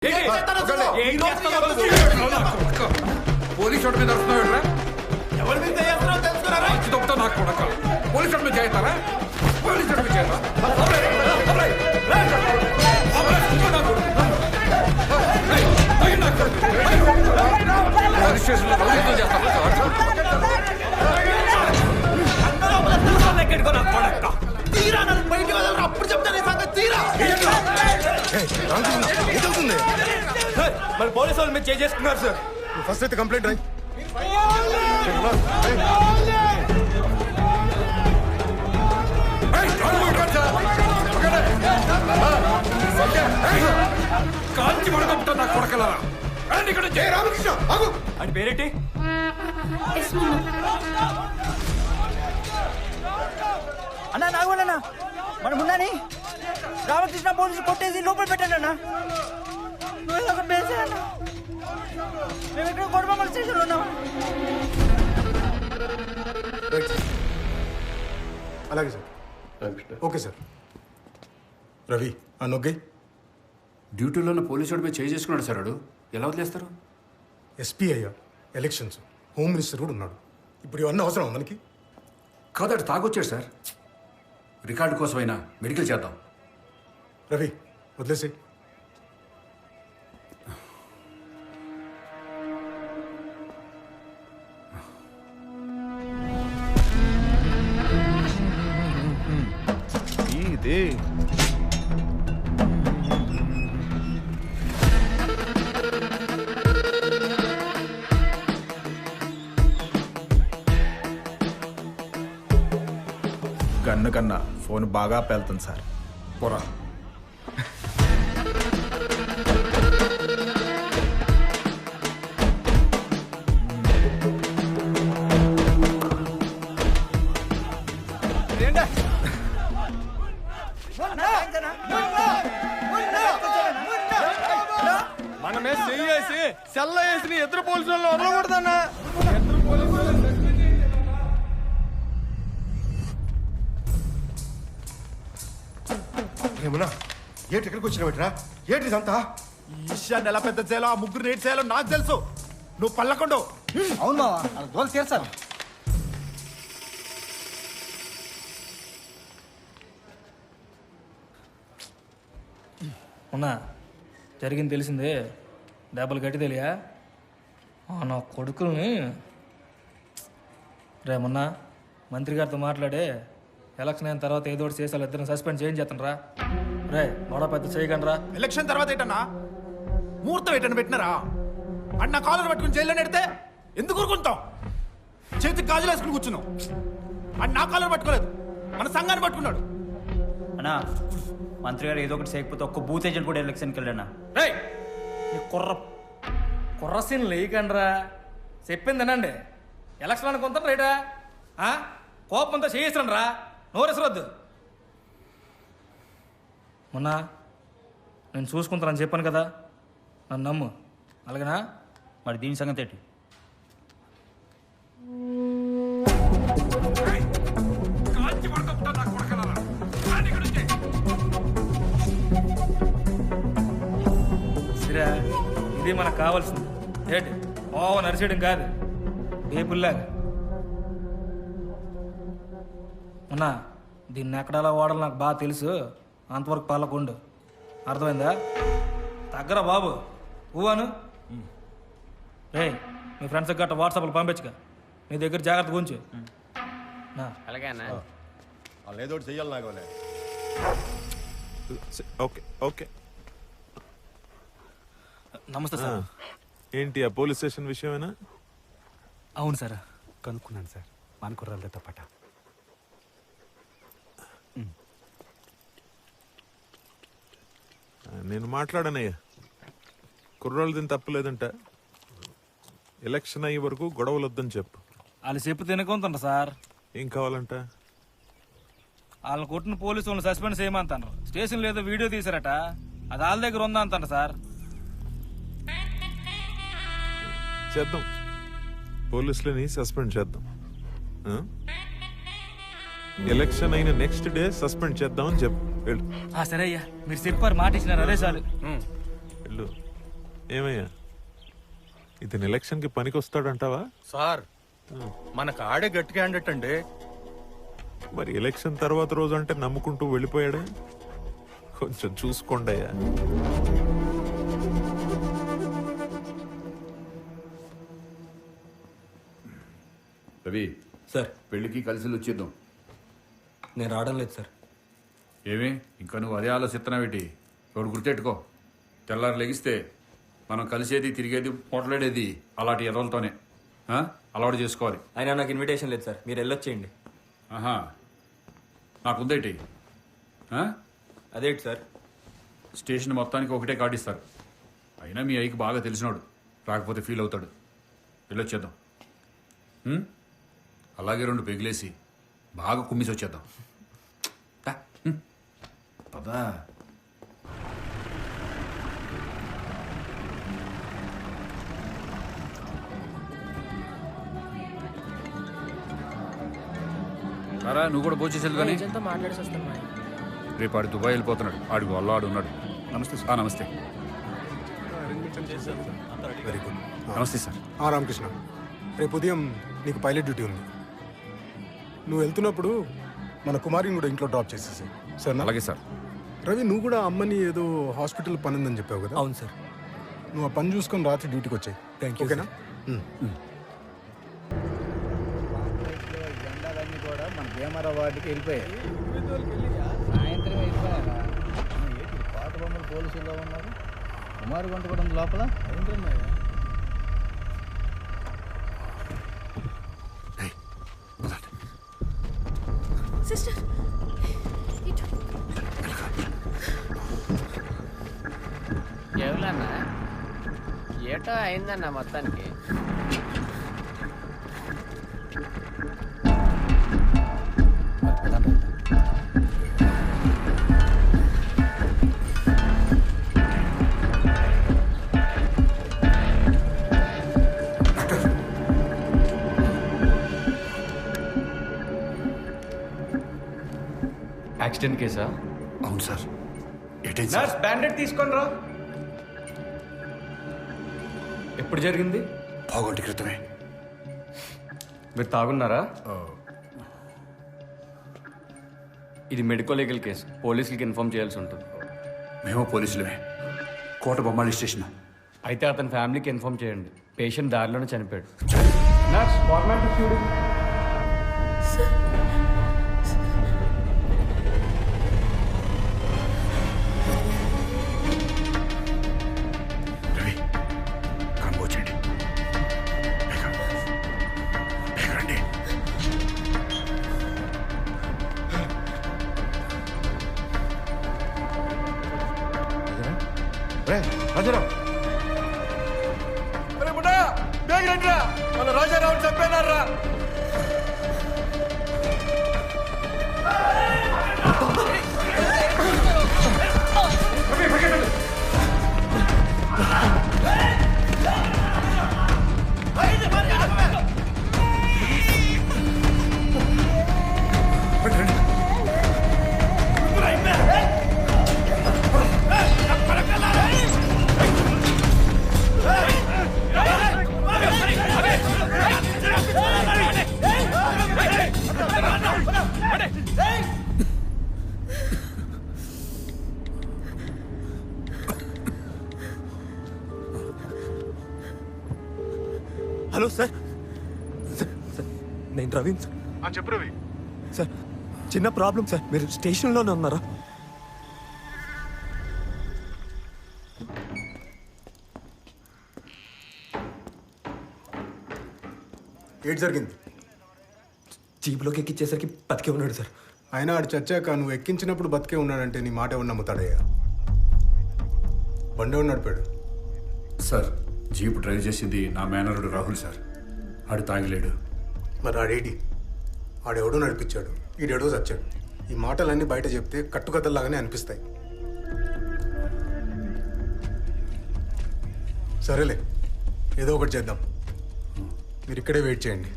Police వాడి మీద వస్తున్నాడు. ఎవరి మీద చేస్తున్నారో తెలుసుకున్నారా? తప్పుతో నాకు కొడక పోలీసు వాడి మీద చేస్తారా? పోలీసు వాడి మీద చేస్తారా? పోలీస్ స్టేషన్లో రౌడీతో చేస్తారా? తీరా నన్ను బయటికి వెళ్ళాలి. అప్పుడు చెప్తాను ఈ సంగతి. తీరా మరి పోలీసు వాళ్ళు మీరు చేసుకున్నారు సార్. ఫస్ట్ అయితే కంప్లైంట్ రాయి. కాల్చి పడగొట్టా నా కొడకలరా. ఇక్కడ జయ రామకృష్ణ అని పేరేంటి? అన్నా నాగోడన్నా మనం ఉన్నాని రామకృష్ణ పోలీసు కొట్టేసి లోపల పెట్టండి అన్న. నువ్వు పేసాను మేము ఇక్కడ కొడబొమ్మల స్టేషన్లో ఉన్నాం. అలాగే సార్. Okay sir. రవి ఆ నొగ్గై. డ్యూటీలో ఉన్న పోలీసు వాడి మీద చేయి చేసుకున్నాడు సార్. వాడు ఎలా వదిలేస్తారు? ఎస్పీ అయ్యా, ఎలక్షన్స్, హోమ్ మినిస్టర్ కూడా ఉన్నాడు. ఇప్పుడు ఇవన్నీ అవసరం మనకి కాదడు తాగొచ్చాడు సార్. రికార్డు కోసమైనా మెడికల్ చేద్దాం. రవి వదిలేసి. ఇదే గన్ను కన్నా ఫోన్ బాగా పేలుతుంది సార్. పోరా. మనమే చెయ్యేసి సెల్ల వేసి ఎదురు పోలీసు వాళ్ళు వదలకూడదన్నా. ఏమన్నా ఏంటి ఎక్కడికి వచ్చినావేట్రా? ఏంటి ఇదంతా? ఈశాన్ ఎలా పెద్ద చేయాలో ఆ ముగ్గురు నేటి చేయాలో నాకు తెలుసు. నువ్వు పల్లకొండు. అవును మావా దోలు తీర్చాలి. ఉన్నా జరిగింది తెలిసిందే. దెబ్బలు గట్టి తెలియా నా కొడుకుని. రే మొన్న మంత్రి గారితో మాట్లాడే ఎలక్షన్ అయిన తర్వాత ఏదో ఒకటి చేసి ఇద్దరిని సస్పెండ్ చేయించేస్తాను రా. రే గొడవ పెద్ద చేయకండి రా. ఎలక్షన్ తర్వాత ఏంటన్నా ముహూర్తం ఏంటన్నా పెట్టినారా? అన్న కాలర్ పట్టుకుని జైల్లో నెడితే ఎందుకు ఊరుకుంటాం? చేతికి గాజులు వేసుకుని కూర్చున్నాం. అన్న నా కాలర్ పట్టుకోలేదు, మన సంఘాన్ని పట్టుకున్నాడు. అన్నా మంత్రి గారు ఏదో ఒకటి చేయకపోతే ఒక్క బూత్ ఏజెంట్ కూడా ఎలక్షన్కి వెళ్ళానా? రే నీ కుర్రసీన్ లేకండి రా. చెప్పింది అనండి. ఎలక్షన్ అనుకుంటాను రైటా. కోపంతో చేయిస్తాను రా. నోరేసరొద్దు. మొన్న నేను చూసుకుంటానని చెప్పాను కదా, నన్ను నమ్ము. అలాగనా? మరి దీని సంగతి ఏంటి? సిరా ఇది మనకు కావాల్సింది. ఏంటి ఓవర్ నరిసేయడం కాదు, బేపుల్లాగా. అన్నా దీన్ని ఎక్కడలా వాడాలి నాకు బాగా తెలుసు. అంతవరకు పాలకుండు. అర్థమైందా? తగ్గరా బాబు. ఊవాను రే మీ ఫ్రెండ్స్కి గట్ట వాట్సాప్లో పంపించుగా. నీ దగ్గర జాగ్రత్త గురించి. ఏదో చెయ్యాలి నాగోలే. Okay okay. నమస్తే సార్. ఏంటి ఆ పోలీస్ స్టేషన్ విషయమేనా? అవును సార్. కనుక్కున్నాను సార్. మన కుర్రాళ్ళతో పాట నేను మాట్లాడనయ్యా. కుర్రాళ్ళు దీని తప్పలేదంట. ఎలక్షన్ అయ్యే వరకు గొడవలు వద్దని చెప్పు. వాళ్ళు చెప్పి తినకుంటారు సార్. ఏం కావాలంట? వాళ్ళని కొట్టిన పోలీసు వాళ్ళని సస్పెండ్ చేయమంటారు. స్టేషన్లో ఏదో వీడియో తీసారట, అది వాళ్ళ దగ్గర ఉందా అంటారు సార్. చేద్దాం, పోలీసులని సస్పెండ్ చేద్దాం. ఎలక్షన్ అయిన నెక్స్ట్ డే సస్పెండ్ చేద్దామని చెప్పు. వెళ్ళు. సరే అయ్యా, మీరు చెప్పారు, మాట ఇచ్చినారు, అదే చాలు. వెళ్ళు. ఏమయ్యా ఇతను ఎలక్షన్కి పనికి వస్తాడంటావా? సార్ మనకు ఆడే గట్టి క్యాండిడేట్ అండి. మరి ఎలక్షన్ తర్వాత రోజు అంటే నమ్ముకుంటూ వెళ్ళిపోయాడే, కొంచెం చూసుకోండి అయ్యా. రవి సార్ పెళ్ళికి కలిసి వచ్చేద్దాం. నేను రావడం లేదు సార్. ఏమి ఇంకా నువ్వు అదే ఆలోచిస్తున్నావేటి? ఒకటి గుర్తెట్టుకో, తెల్లారు లెగిస్తే మనం కలిసేది తిరిగేది పోట్లాడేది అలాంటి ఎదలతోనే. అలవాటు చేసుకోవాలి. అయినా నాకు ఇన్విటేషన్ లేదు సార్, మీరు వెళ్ళొచ్చేయండి. ఆహా, నాకుందేటి? అదేంటి సార్? స్టేషన్ మొత్తానికి ఒకటే కార్డు ఇస్తారు. అయినా మీ అయ్యకి బాగా తెలిసినాడు, రాకపోతే ఫీల్ అవుతాడు. వెళ్ళొచ్చేద్దాం. అలాగే 2 పెగిలేసి బాగా కుమ్మిసి వచ్చేద్దాం. పదా. రారా, నువ్వు కూడా భోజేసేది కానీ. రేపు ఆడు దుబాయ్ వెళ్ళిపోతున్నాడు. ఆడికి వల్ల ఆడు ఉన్నాడు. నమస్తే సార్. నమస్తే. Very good. నమస్తే సార్. రామకృష్ణ, రేపు ఉదయం నీకు పైలట్ డ్యూటీ ఉంది. నువ్వు వెళ్తున్నప్పుడు మన కుమారిని కూడా ఇంట్లో డ్రాప్ చేసేసి సరేనా? అలాగే సార్. రవి, నువ్వు కూడా అమ్మని ఏదో హాస్పిటల్ పని ఉందని చెప్పావు కదా? అవును సార్. నువ్వు ఆ పని చూసుకొని రాత్రి డ్యూటీకి వచ్చాయి. Thank you. ఓకేనా? జెండాలన్నీ కూడా మన భీమరా వార్డుకి వెళ్ళిపోయాయి. సాయంత్రం వెళ్ళిపోయారా? పాత బొమ్మలు పోలీసుల్లో ఉన్నారు. కుమారు గుంట కూడా ఉంది లోపల. సిస్టర్ ఎవరన్నా ఏటో అయిందన్న మొత్తానికి. యాక్సిడెంట్ కేసా? అవును సార్. ఏటైంది సార్? బ్యాండెడ్ తీసుకొని రా. ఎప్పుడు జరిగింది? పావుగంట క్రితమే. మీరు తాగున్నారా? ఇది మెడికో లీగల్ కేసు, పోలీసులకి ఇన్ఫార్మ్ చేయాల్సి ఉంటుంది. మేము పోలీసులమే, కోట బొమ్మాళి స్టేషన్. అయితే అతని ఫ్యామిలీకి ఇన్ఫార్మ్ చేయండి. పేషెంట్ దారిలోనే చనిపోయాడు. రవి, కనుకోవచ్చండి. రండి. రాజారావు, మన రాజారావు చంపేనారా? Hello sir. నేను రవీన్ సార్. చెప్పు రవి. సార్, చిన్న ప్రాబ్లం సార్. మీరు స్టేషన్లోనే ఉన్నారా? ఏంటి జరిగింది? జీపులోకి ఎక్కిచ్చేసరికి బతికే ఉన్నాడు సార్. అయినా ఆడు చచ్చాక నువ్వు ఎక్కించినప్పుడు బతికే ఉన్నాడంటే నీ మాట ఎవరు నమ్ముతాడయ్యా? బండి ఎవరు నడిపాడు? సార్, జీప్ డ్రైవ్ చేసింది నా మేనరుడు రాహుల్ సార్. ఆడు తాగిలేడు. మరి ఆడేటి? ఆడెవడో నడిపించాడు, ఈడెవడో చచ్చాడు. ఈ మాటలన్నీ బయట చెప్తే కట్టుకథల్లాగానే అనిపిస్తాయి. సరేలే, ఏదో ఒకటి చేద్దాం. మీరు ఇక్కడే వెయిట్ చేయండి.